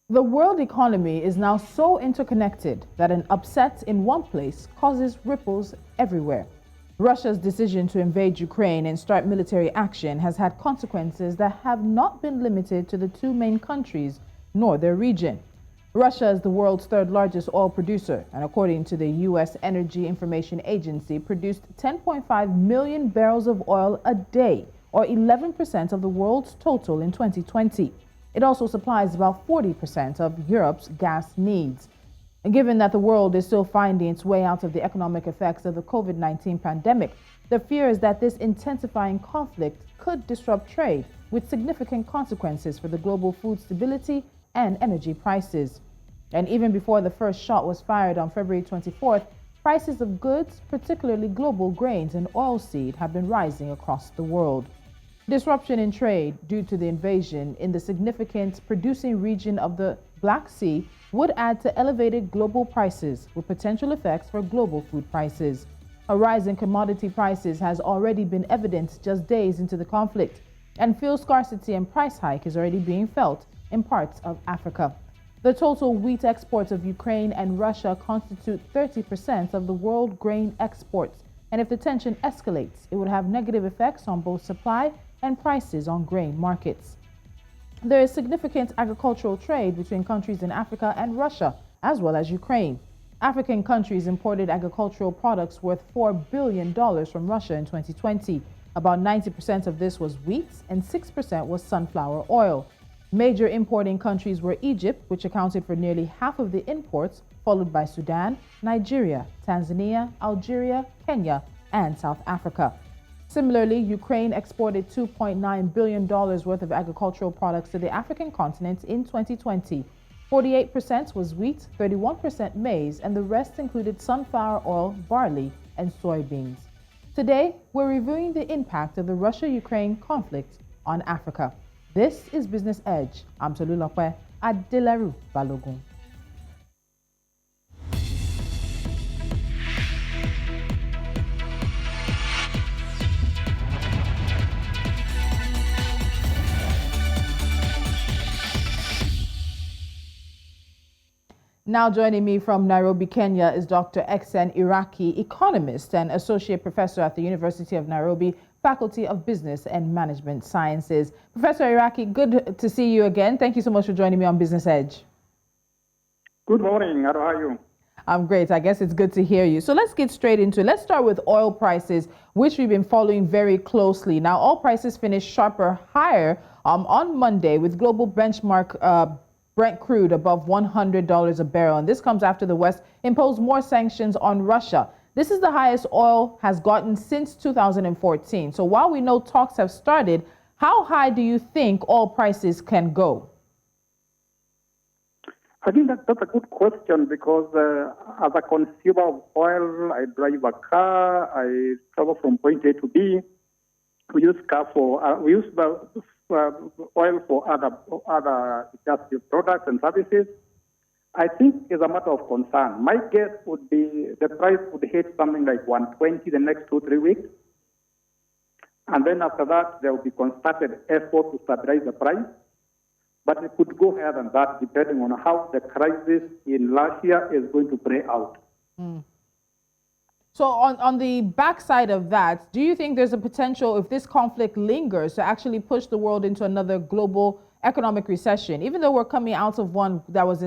The world economy is now so interconnected that an upset in one place causes ripples everywhere. Russia's decision to invade Ukraine and start military action has had consequences that have not been limited to the two main countries nor their region. Russia is the world's third largest oil producer and, according to the U.S. Energy Information Agency, produced 10.5 million barrels of oil a day, or 11% of the world's total in 2020. It also supplies about 40% of Europe's gas needs. And given that the world is still finding its way out of the economic effects of the COVID-19 pandemic, the fear is that this intensifying conflict could disrupt trade, with significant consequences for the global food stability and energy prices. And even before the first shot was fired on February 24th, prices of goods, particularly global grains and oilseed, have been rising across the world. Disruption in trade due to the invasion in the significant producing region of the Black Sea would add to elevated global prices, with potential effects for global food prices. A rise in commodity prices has already been evident just days into the conflict, and fuel scarcity and price hike is already being felt in parts of Africa. The total wheat exports of Ukraine and Russia constitute 30% of the world grain exports, and if the tension escalates, it would have negative effects on both supply and prices on grain markets. There is significant agricultural trade between countries in Africa and Russia, as well as Ukraine. African countries imported agricultural products worth $4 billion from Russia in 2020. About 90% of this was wheat and 6% was sunflower oil. Major importing countries were Egypt, which accounted for nearly half of the imports, followed by Sudan, Nigeria, Tanzania, Algeria, Kenya, and South Africa. Similarly, Ukraine exported $2.9 billion worth of agricultural products to the African continent in 2020. 48% was wheat, 31% maize, and the rest included sunflower oil, barley, and soybeans. Today, we're reviewing the impact of the Russia-Ukraine conflict on Africa. This is Business Edge. I'm Tolulope Adeleru-Balogun. Now joining me from Nairobi, Kenya is Dr. N Iraki, economist and associate professor at the University of Nairobi, Faculty of Business and Management Sciences. Professor Iraki, good to see you again. Thank you so much for joining me on Business Edge. Good morning. How are you? I'm great. I guess it's good to hear you. So let's get straight into it. Let's start with oil prices, which we've been following very closely. Now, oil prices finished sharper higher on Monday with global benchmark Brent crude above $100 a barrel. And this comes after the West imposed more sanctions on Russia. This is the highest oil has gotten since 2014. So while we know talks have started, how high do you think oil prices can go? I think that's a good question because as a consumer of oil, I drive a car, I travel from point A to B. We use oil for other industrial products and services. I think it's a matter of concern. My guess would be the price would hit something like 120 the next 2-3 weeks. And then after that, there will be concerted effort to stabilize the price. But it could go higher than that depending on how the crisis in Russia is going to play out. So on the backside of that, do you think there's a potential, if this conflict lingers, to actually push the world into another global economic recession, even though we're coming out of one that was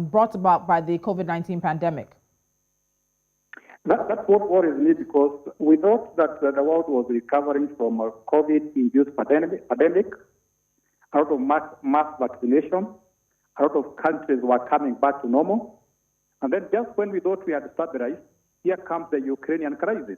brought about by the COVID-19 pandemic? That's what worries me, because we thought that the world was recovering from a COVID-induced pandemic, out of mass vaccination, a lot of countries were coming back to normal. And then just when we thought we had stabilized, here comes the Ukrainian crisis.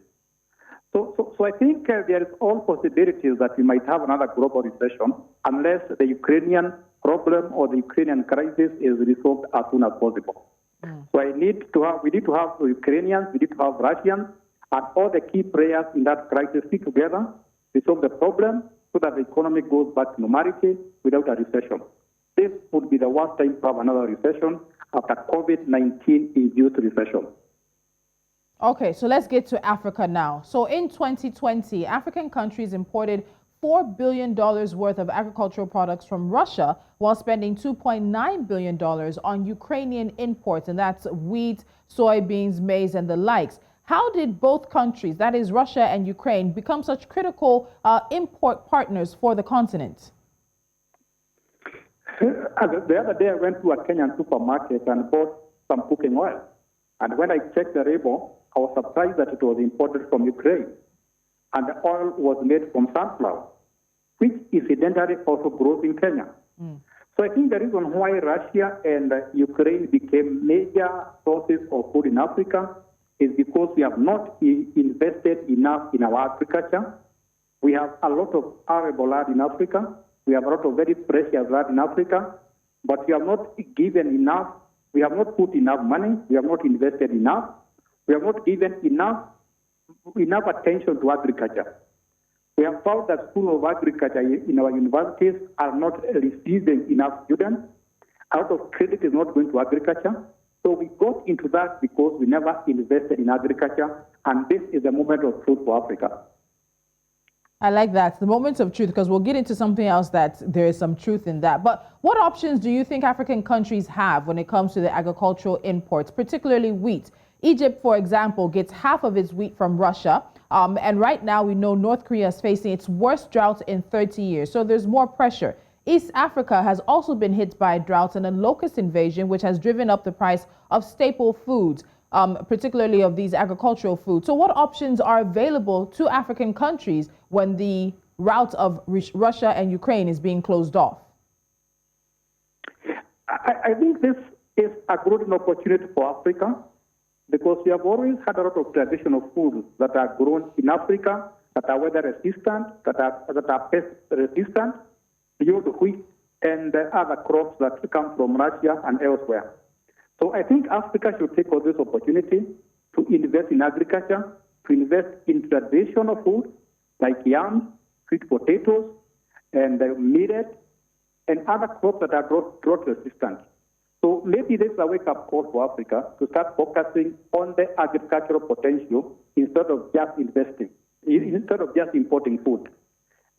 So I think there is all possibilities that we might have another global recession unless the Ukrainian problem or the Ukrainian crisis is resolved as soon as possible. So we need to have the Ukrainians, we need to have Russians, and all the key players in that crisis sit together, resolve the problem so that the economy goes back to normality without a recession. This would be the worst time to have another recession after COVID-19 induced recession. Okay, so let's get to Africa now. So in 2020, African countries imported $4 billion worth of agricultural products from Russia while spending $2.9 billion on Ukrainian imports, and that's wheat, soybeans, maize, and the likes. How did both countries, that is Russia and Ukraine, become such critical import partners for the continent? The other day I went to a Kenyan supermarket and bought some cooking oil. And when I checked the label, I was surprised that it was imported from Ukraine. And the oil was made from sunflower, which incidentally also grows in Kenya. So I think the reason why Russia and Ukraine became major sources of food in Africa is because we have not invested enough in our agriculture. We have a lot of arable land in Africa. We have a lot of very precious land in Africa, but we have not given enough. We have not put enough money. We have not invested enough. We have not given enough attention to agriculture. We have found that schools of agriculture in our universities are not receiving enough students. A lot of credit is not going to agriculture. So we got into that because we never invested in agriculture, and this is the moment of truth for Africa. I like that, the moment of truth, because we'll get into something else that there is some truth in that. But what options do you think African countries have when it comes to the agricultural imports, particularly wheat? Egypt, for example, gets half of its wheat from Russia. And right now we know North Korea is facing its worst drought in 30 years. So there's more pressure. East Africa has also been hit by droughts and a locust invasion, which has driven up the price of staple foods, particularly of these agricultural foods. So what options are available to African countries when the route of Russia and Ukraine is being closed off? I think this is a golden opportunity for Africa because we have always had a lot of traditional foods that are grown in Africa, that are weather resistant, that are pest resistant, beyond wheat and other crops that come from Russia and elsewhere. So I think Africa should take all this opportunity to invest in agriculture, to invest in traditional food like yams, sweet potatoes, and millet, and other crops that are drought resistant. So maybe this is a wake-up call for Africa to start focusing on the agricultural potential instead of just importing food.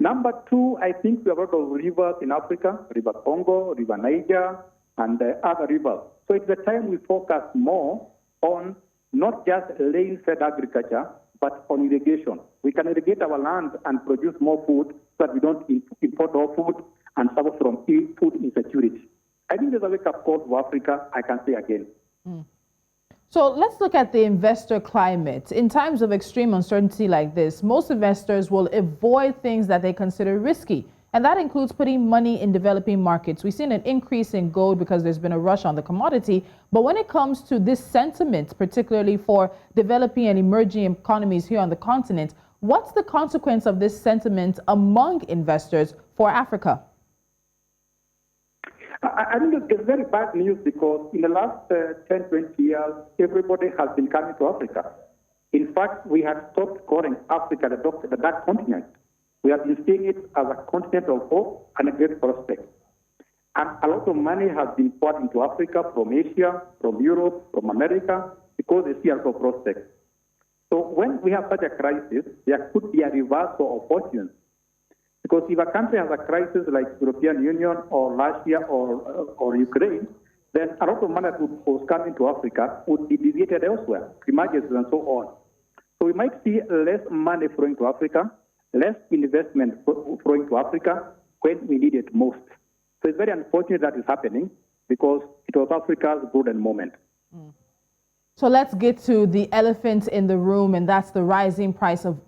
Number two, I think we have a lot of rivers in Africa, River Congo, River Niger, and other rivers. So it's the time we focus more on not just rain-fed agriculture, but on irrigation. We can irrigate our land and produce more food so that we don't import our food and suffer from food insecurity. I think there's a wake-up call for Africa, I can say again. So let's look at the investor climate. In times of extreme uncertainty like this, most investors will avoid things that they consider risky. And that includes putting money in developing markets. We've seen an increase in gold because there's been a rush on the commodity. But when it comes to this sentiment, particularly for developing and emerging economies here on the continent, what's the consequence of this sentiment among investors for Africa? I think it's very bad news because in the last 10, 20 years, everybody has been coming to Africa. In fact, we have stopped calling Africa the dark continent. We have been seeing it as a continent of hope and a great prospect. And a lot of money has been poured into Africa from Asia, from Europe, from America, because they see a lot of prospects. So when we have such a crisis, there could be a reversal of fortunes. Because if a country has a crisis like European Union or Russia or Ukraine, then a lot of money that was coming to Africa would be deviated elsewhere, emergencies and so on. So we might see less money flowing to Africa, less investment flowing to Africa when we need it most. So it's very unfortunate that is happening because it was Africa's golden moment. So let's get to the elephant in the room, and that's the rising price of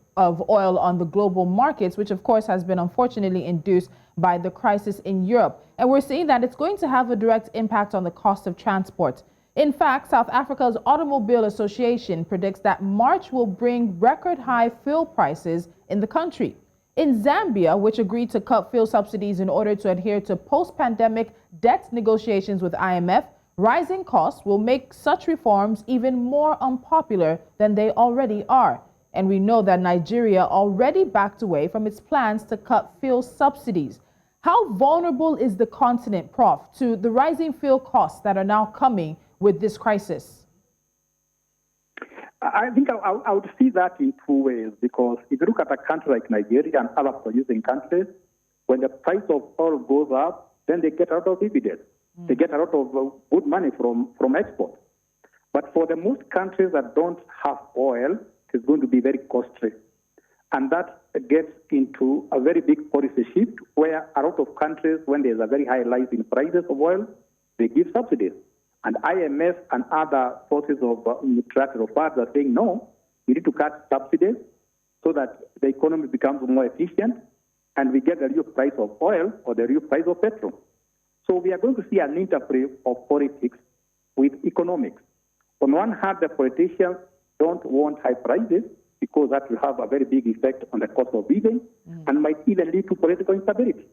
oil on the global markets, which of course has been unfortunately induced by the crisis in Europe. And we're seeing that it's going to have a direct impact on the cost of transport. In fact, South Africa's Automobile Association predicts that March will bring record high fuel prices in the country. In Zambia, which agreed to cut fuel subsidies in order to adhere to post-pandemic debt negotiations with IMF, rising costs will make such reforms even more unpopular than they already are. And we know that Nigeria already backed away from its plans to cut fuel subsidies. How vulnerable is the continent, Prof, to the rising fuel costs that are now coming with this crisis? I think I would see that in two ways, because if you look at a country like Nigeria and other producing countries, when the price of oil goes up, then they get a lot of dividends. They get a lot of good money from export. But for the most countries that don't have oil, it's going to be very costly. And that gets into a very big policy shift where a lot of countries, when there's a very high rise in prices of oil, they give subsidies. And IMF and other sources of multilateral funds are saying, no, we need to cut subsidies so that the economy becomes more efficient and we get the real price of oil or the real price of petrol. So we are going to see an interplay of politics with economics. On one hand, the politicians don't want high prices because that will have a very big effect on the cost of living and might even lead to political instability.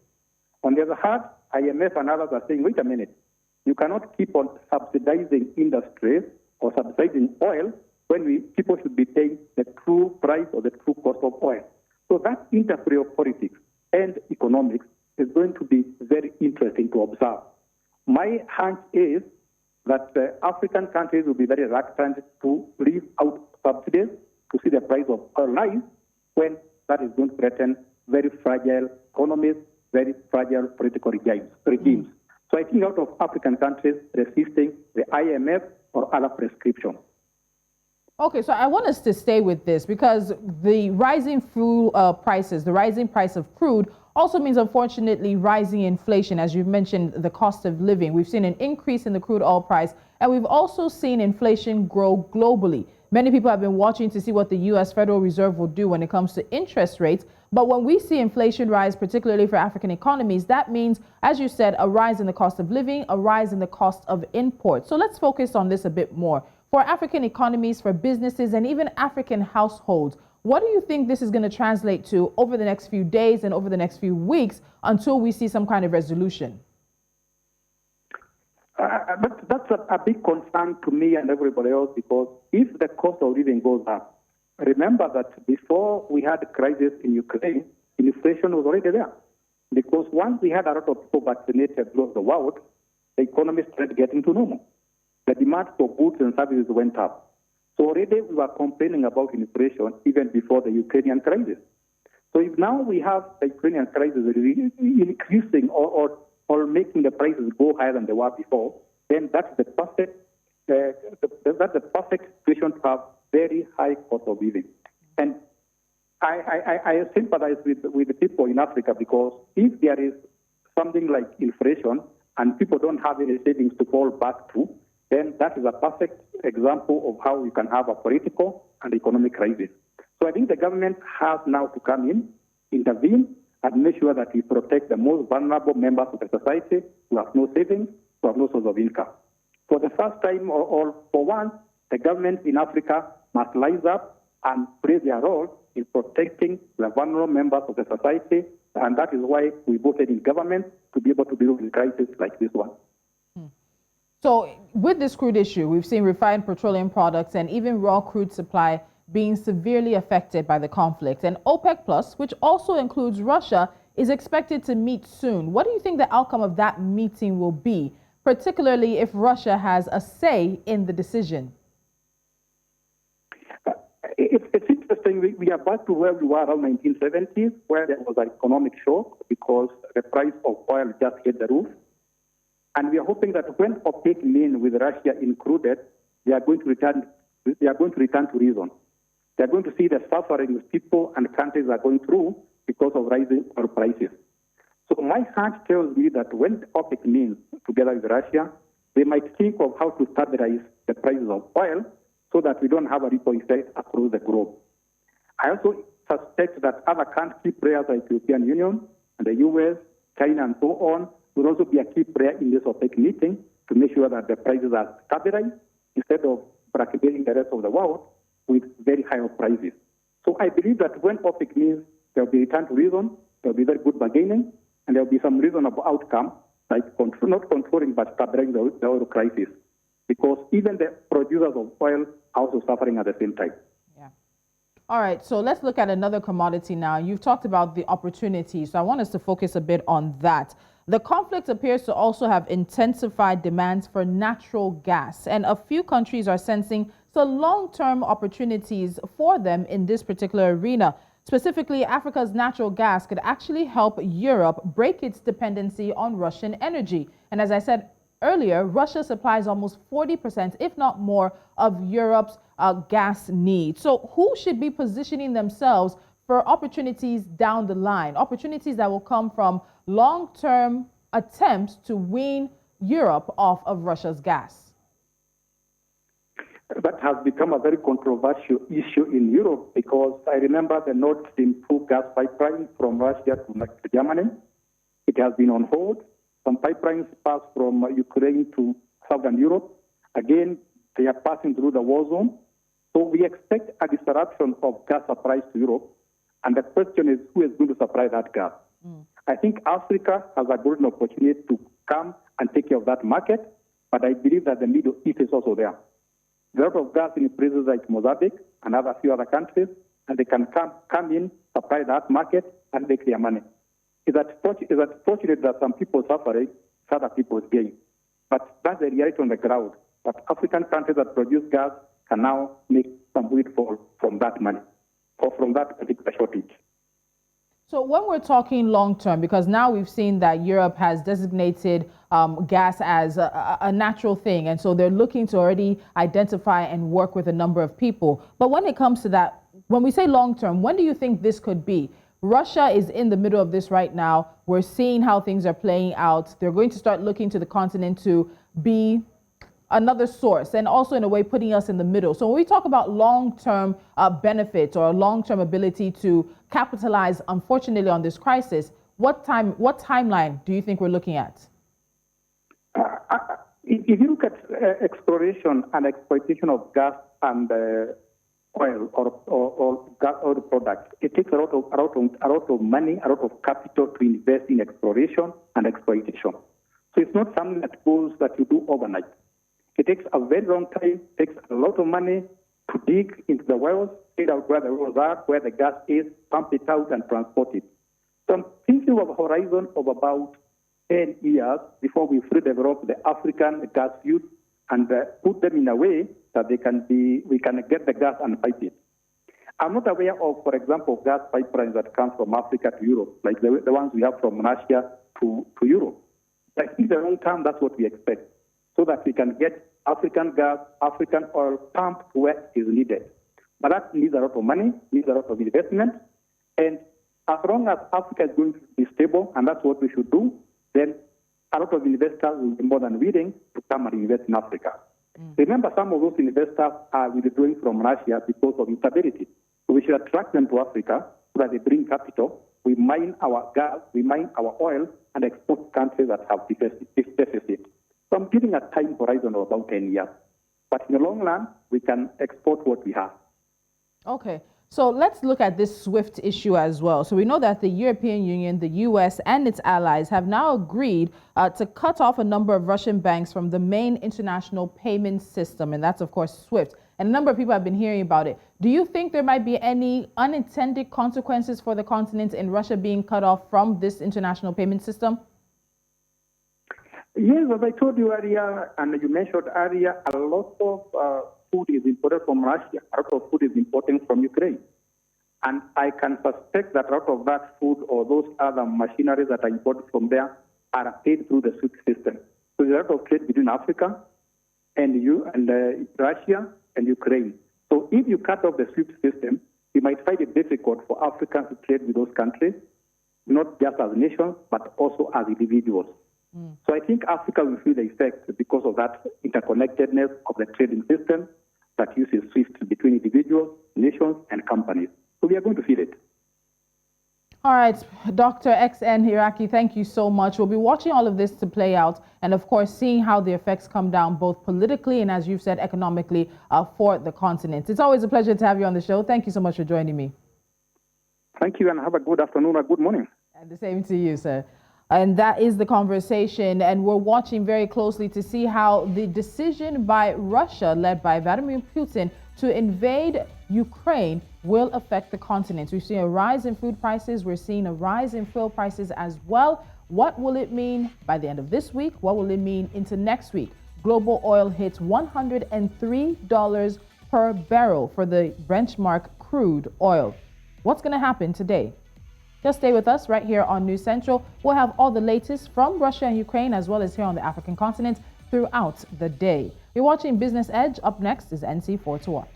On the other hand, IMF and others are saying, wait a minute, you cannot keep on subsidizing industry or subsidizing oil when people should be paying the true price or the true cost of oil. So that interplay of politics and economics is going to be very interesting to observe. My hunch is that African countries will be very reluctant to leave out subsidies to see the price of oil rise when that is going to threaten very fragile economies, very fragile political regimes. So I think a lot of African countries resisting the IMF or other prescriptions. Okay, so I want us to stay with this because the rising fuel prices, the rising price of crude also means, unfortunately, rising inflation. As you've mentioned, the cost of living. We've seen an increase in the crude oil price, and we've also seen inflation grow globally. Many people have been watching to see what the U.S. Federal Reserve will do when it comes to interest rates. But when we see inflation rise, particularly for African economies, that means, as you said, a rise in the cost of living, a rise in the cost of imports. So let's focus on this a bit more. For African economies, for businesses, and even African households, what do you think this is going to translate to over the next few days and over the next few weeks until we see some kind of resolution? That's a big concern to me and everybody else, because if the cost of living goes up, remember that before we had the crisis in Ukraine, inflation was already there. Because once we had a lot of people vaccinated across the world, the economy started getting to normal. The demand for goods and services went up. So already we were complaining about inflation even before the Ukrainian crisis. So if now we have the Ukrainian crisis increasing or making the prices go higher than they were before, then that's the perfect situation to have very high cost of living. And I sympathize with the people in Africa, because if there is something like inflation and people don't have any savings to fall back to, then that is a perfect example of how you can have a political and economic crisis. So I think the government has now to come in, intervene, and make sure that we protect the most vulnerable members of the society who have no savings, who have no source of income. For the first time or for once, the government in Africa must rise up and play their role in protecting the vulnerable members of the society, and that is why we voted in government to be able to deal with a crisis like this one. So with this crude issue, we've seen refined petroleum products and even raw crude supply being severely affected by the conflict. And OPEC Plus, which also includes Russia, is expected to meet soon. What do you think the outcome of that meeting will be, particularly if Russia has a say in the decision? It's interesting. We are back to where we were around 1970s, where there was an economic shock because the price of oil just hit the roof. And we are hoping that when OPEC mean with Russia included, they are going to return to reason. They are going to see the suffering people and countries are going through because of rising oil prices. So my heart tells me that when OPEC means together with Russia, they might think of how to stabilize the prices of oil so that we don't have a ripple effect across the globe. I also suspect that other country players like the European Union and the US, China, and so on will also be a key player in this OPEC meeting to make sure that the prices are stabilized instead of blackmailing the rest of the world with very high prices. So I believe that when OPEC means there will be return to reason, there will be very good bargaining, and there will be some reasonable outcome, like not controlling but stabilizing the oil crisis, because even the producers of oil are also suffering at the same time. Yeah. All right, so let's look at another commodity now. You've talked about the opportunity, so I want us to focus a bit on that. The conflict appears to also have intensified demands for natural gas, and a few countries are sensing some long-term opportunities for them in this particular arena. Specifically, Africa's natural gas could actually help Europe break its dependency on Russian energy. And as I said earlier, Russia supplies almost 40%, if not more, of Europe's gas needs. So who should be positioning themselves for opportunities down the line, opportunities that will come from long-term attempts to wean Europe off of Russia's gas? That has become a very controversial issue in Europe because I remember the Nord Stream 2 gas pipeline from Russia to Germany. It has been on hold. Some pipelines pass from Ukraine to Southern Europe. Again, they are passing through the war zone. So we expect a disruption of gas supplies to Europe. And the question is, who is going to supply that gas? I think Africa has a golden opportunity to come and take care of that market, but I believe that the Middle East is also there. There's a lot of gas in places like Mozambique and a few other countries, and they can come in, supply that market, and make their money. It's fortunate that some people suffering, other people gain. But that's the reality on the ground. But African countries that produce gas can now make some windfall from that money or from that particular shortage. So when we're talking long term, because now we've seen that Europe has designated gas as a natural thing, and so they're looking to already identify and work with a number of people. But when it comes to that, when we say long term, when do you think this could be? Russia is in the middle of this right now. We're seeing how things are playing out. They're going to start looking to the continent to be another source, and also in a way putting us in the middle. So when we talk about long-term benefits or long-term ability to capitalize, unfortunately, on this crisis, what timeline do you think we're looking at? If you look at exploration and exploitation of gas and oil or gas oil products, it takes a lot of money, a lot of capital to invest in exploration and exploitation. So it's not something that you do overnight. It takes a very long time, takes a lot of money to dig into the wells, figure out where the wells are, where the gas is, pump it out, and transport it. So I'm thinking of a horizon of about 10 years before we fully develop the African gas fields and put them in a way that we can get the gas and pipe it. I'm not aware of, for example, gas pipelines that come from Africa to Europe, like the ones we have from Russia to Europe. I think the long term, that's what we expect, so that we can get African gas, African oil pumped where it is needed. But that needs a lot of money, needs a lot of investment. And as long as Africa is going to be stable, and that's what we should do, then a lot of investors will be more than willing to come and invest in Africa. Remember, some of those investors are withdrawing from Russia because of instability. So we should attract them to Africa so that they bring capital. We mine our gas, we mine our oil, and export to countries that have deficit. So I'm giving a time horizon of about 10 years. But in the long run, we can export what we have. Okay. So let's look at this SWIFT issue as well. So we know that the European Union, the US, and its allies have now agreed to cut off a number of Russian banks from the main international payment system, and that's, of course, SWIFT. And a number of people have been hearing about it. Do you think there might be any unintended consequences for the continent in Russia being cut off from this international payment system? Yes, as I told you earlier, and you mentioned earlier, a lot of food is imported from Russia. A lot of food is imported from Ukraine. And I can suspect that a lot of that food or those other machineries that are imported from there are paid through the SWIFT system. So there's a lot of trade between Africa and Russia and Ukraine. So if you cut off the SWIFT system, you might find it difficult for Africans to trade with those countries, not just as nations, but also as individuals. So I think Africa will feel the effect because of that interconnectedness of the trading system that uses SWIFT between individuals, nations, and companies. So we are going to feel it. All right, Dr. N Iraki, thank you so much. We'll be watching all of this to play out and, of course, seeing how the effects come down both politically and, as you've said, economically for the continent. It's always a pleasure to have you on the show. Thank you so much for joining me. Thank you, and have a good afternoon or good morning. And the same to you, sir. And that is the conversation, and we're watching very closely to see how the decision by Russia, led by Vladimir Putin, to invade Ukraine will affect the continent. We've seen a rise in food prices. We're seeing a rise in fuel prices as well. What will it mean by the end of this week? What will it mean into next week? Global oil hits $103 per barrel for the benchmark crude oil. What's going to happen today? Just stay with us right here on News Central. We'll have all the latest from Russia and Ukraine, as well as here on the African continent throughout the day. You're watching Business Edge. Up next is NC4 to watch.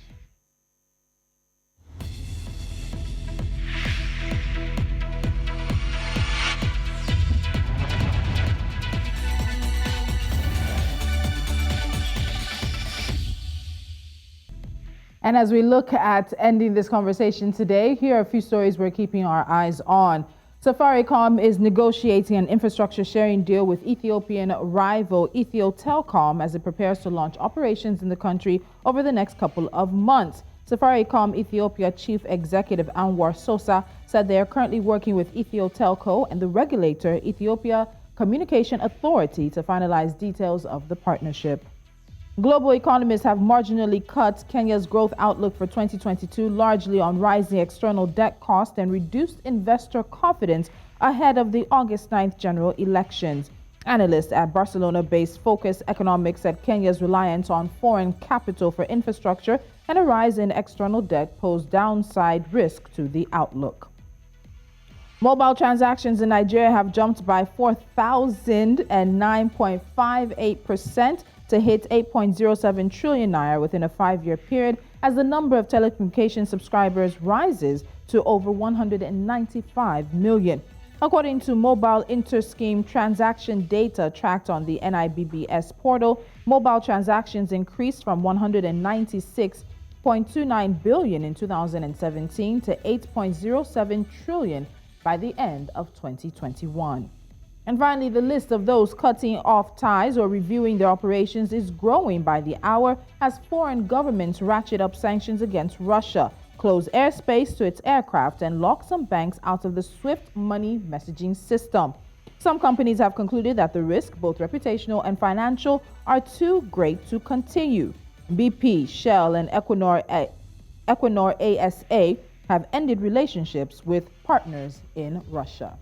And as we look at ending this conversation today, here are a few stories we're keeping our eyes on. Safaricom is negotiating an infrastructure sharing deal with Ethiopian rival Ethio Telecom as it prepares to launch operations in the country over the next couple of months. Safaricom Ethiopia Chief Executive Anwar Sosa said they are currently working with Ethio Telco and the regulator Ethiopia Communication Authority to finalize details of the partnership. Global economists have marginally cut Kenya's growth outlook for 2022, largely on rising external debt costs and reduced investor confidence ahead of the August 9th general elections. Analysts at Barcelona-based Focus Economics said Kenya's reliance on foreign capital for infrastructure and a rise in external debt pose downside risk to the outlook. Mobile transactions in Nigeria have jumped by 4,009.58% to hit 8.07 trillion naira within a 5-year period as the number of telecommunication subscribers rises to over 195 million. According to mobile inter-scheme transaction data tracked on the NIBBS portal, mobile transactions increased from 196.29 billion in 2017 to 8.07 trillion by the end of 2021. And finally, the list of those cutting off ties or reviewing their operations is growing by the hour as foreign governments ratchet up sanctions against Russia, close airspace to its aircraft, and lock some banks out of the SWIFT money messaging system. Some companies have concluded that the risk, both reputational and financial, are too great to continue. BP, Shell, and Equinor ASA have ended relationships with partners in Russia.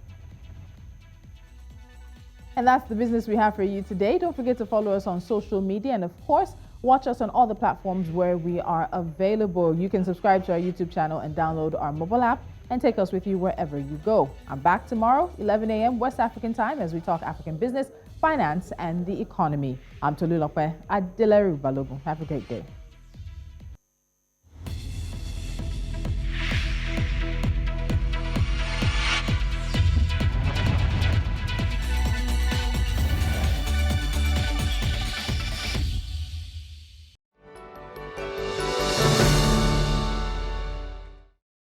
And that's the business we have for you today. Don't forget to follow us on social media and, of course, watch us on all the platforms where we are available. You can subscribe to our YouTube channel and download our mobile app and take us with you wherever you go. I'm back tomorrow, 11 a.m. West African time, as we talk African business, finance, and the economy. I'm Tolulope Adeleru-Balogun. Have a great day.